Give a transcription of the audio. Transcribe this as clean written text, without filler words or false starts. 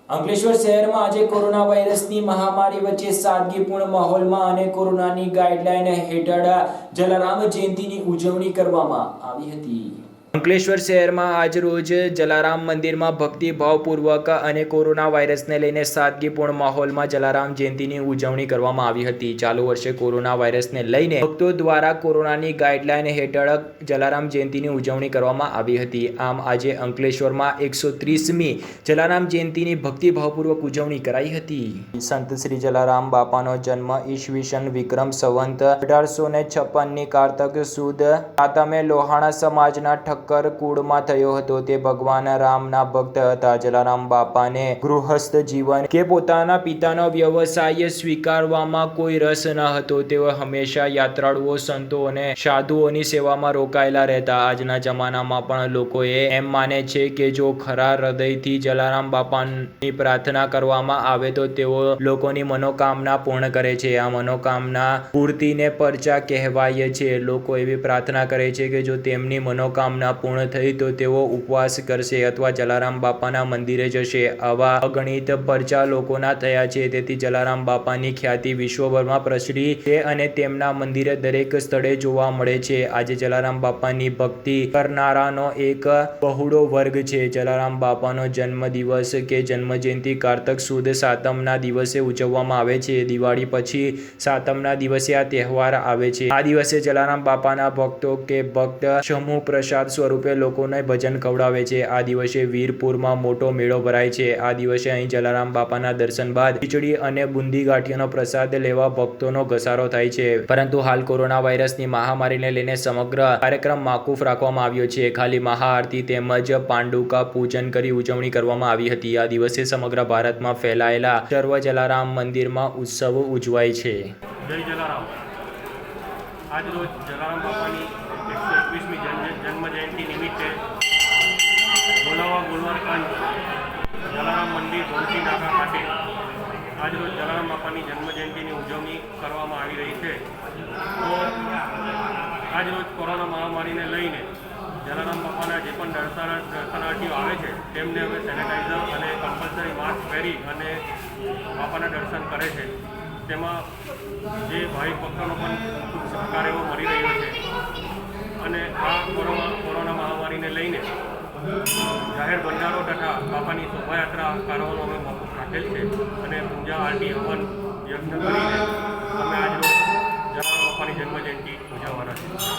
અંકલેશ્વર શહેરમાં આજે કોરોના વાયરસની મહામારી વચ્ચે સાદગીપૂર્ણ માહોલમાં અને કોરોનાની ગાઈડલાઈન હેઠળ જલારામ જયંતીની ઉજવણી કરવામાં આવી હતી। અંકલેશ્વર શહેરમાં આજ રોજ જલારામ મંદિરમાં ભક્તિભાવપૂર્વક અને કોરોના વાયરસને લઈને સાદગીપૂર્ણ માહોલમાં જલારામ જયંતીની ઉજવણી કરવામાં આવી હતી। ચાલુ વર્ષે કોરોના વાયરસને લઈને ભક્તો દ્વારા કોરોનાની ગાઈડલાઈન હેઠળ જલારામ જયંતીની ઉજવણી કરવામાં આવી હતી। આમ આજે અંકલેશ્વરમાં 130મી જલારામ જયંતીની ભક્તિભાવપૂર્વક ઉજવણી કરાઈ હતી। સંત શ્રી જલારામ બાપાનો જન્મ ઈસવીસન વિક્રમ સંવંત 1856ની કારતક સુદ સાતમે લોહાણા સમાજના ઠક્કર કુળમાં થયો હતો। તે ભગવાન રામના ભક્ત હતા। જલારામ બાપાને ગૃહસ્થ જીવન કે પોતાના પિતાનો વ્યવસાય સ્વીકારવામાં કોઈ રસ ન હતો। તેઓ હંમેશા યાત્રાળુઓ, સંતો અને સાધુઓની સેવામાં રોકાયેલા રહેતા। આજના જમાનામાં પણ લોકોએ એમ માને છે કે જો ખરા હૃદયથી જલારામ બાપાની પ્રાર્થના કરવામાં આવે તો તેઓ લોકોની મનોકામના પૂર્ણ કરે છે। આ મનોકામના પૂર્તિને પરચા કહેવાય છે। લોકો એવી પ્રાર્થના કરે છે કે જો તેમની મનોકામના પૂર્ણ થઈ તો તેઓ ઉપવાસ કરશે અથવા જલારામ બાપાના મંદિરે જશે। આવા અગણિત પરચા લોકોના થયા છે। તેથી જલારામ બાપાની ખ્યાતિ વિશ્વભરમાં પ્રસરી છે અને તેમના મંદિરે દરેક સ્થળે જોવા મળે છે। આજે જલારામ બાપાની ભક્તિ કરનારાનો એક બહોળો વર્ગ છે। જલારામ બાપાનો જન્મદિવસ કે જન્મજયંતિ કારતક સુદ સાતમના દિવસે ઉજવવામાં આવે છે। દિવાળી પછી સાતમના દિવસે આ તહેવાર આવે છે। આ દિવસે જલારામ બાપાના ભક્તો કે ભક્ત સમૂહ પ્રસાદ સ્વરૂપે લોકોને ભજન ખવડાવે છે। આ દિવસે વીરપુરમાં મોટો મેળો ભરાય છે। આ દિવસે અહીં જલારામ બાપાના દર્શન બાદ ખીચડી અને બુંદી ગાંઠિયાનો પ્રસાદ લેવા ભક્તોનો ઘસારો થાય છે। પરંતુ હાલ કોરોના વાયરસની મહામારીને લઈને સમગ્ર કાર્યક્રમ મોકૂફ રાખવામાં આવ્યો છે। ખાલી મહાઆરતી તેમજ પાંડુકા પૂજન કરી ઉજવણી કરવામાં આવી હતી। આ દિવસે સમગ્ર ભારતમાં ફેલાયેલા સર્વ જલારામ મંદિરમાં ઉત્સવ ઉજવાય છે। જય જલારામ। આજ રોજ જલારામ બાપાની 121મી જન્મ જયંતિ નિમિત્તે ગોલાવા ગોલવારકાંડ જલારામ મંદિર ગોમતી નાકા ખાતે આજ રોજ જલારામ બાપાની જન્મ જયંતિની ઉજવણી કરવામાં આવી રહી છે। તો આજ રોજ કોરોના મહામારીને લઈને જલારામ બાપાના જે પણ દર્શનાર્થીઓ આવે છે તેમને હવે સેનેટાઈઝર અને કમ્પલસરી માસ્ક પહેરી અને બાપાના દર્શન કરે છે। તેમાં જે ભાવિક ભક્તોનો પણ ખૂબ સહકાર એવો મળી રહ્યો છે અને આ કોરોના મહામારીને લઈને જાહેર ભંડારો તથા બાપાની શોભાયાત્રા કારવાનો અમે મોકૂફ રાખેલ છે અને પૂજા આરતી હવન યજ્ઞ કરીને અમે આજરોજ જલારામ બાપાની જન્મજયંતિ ઉજવવાના છે।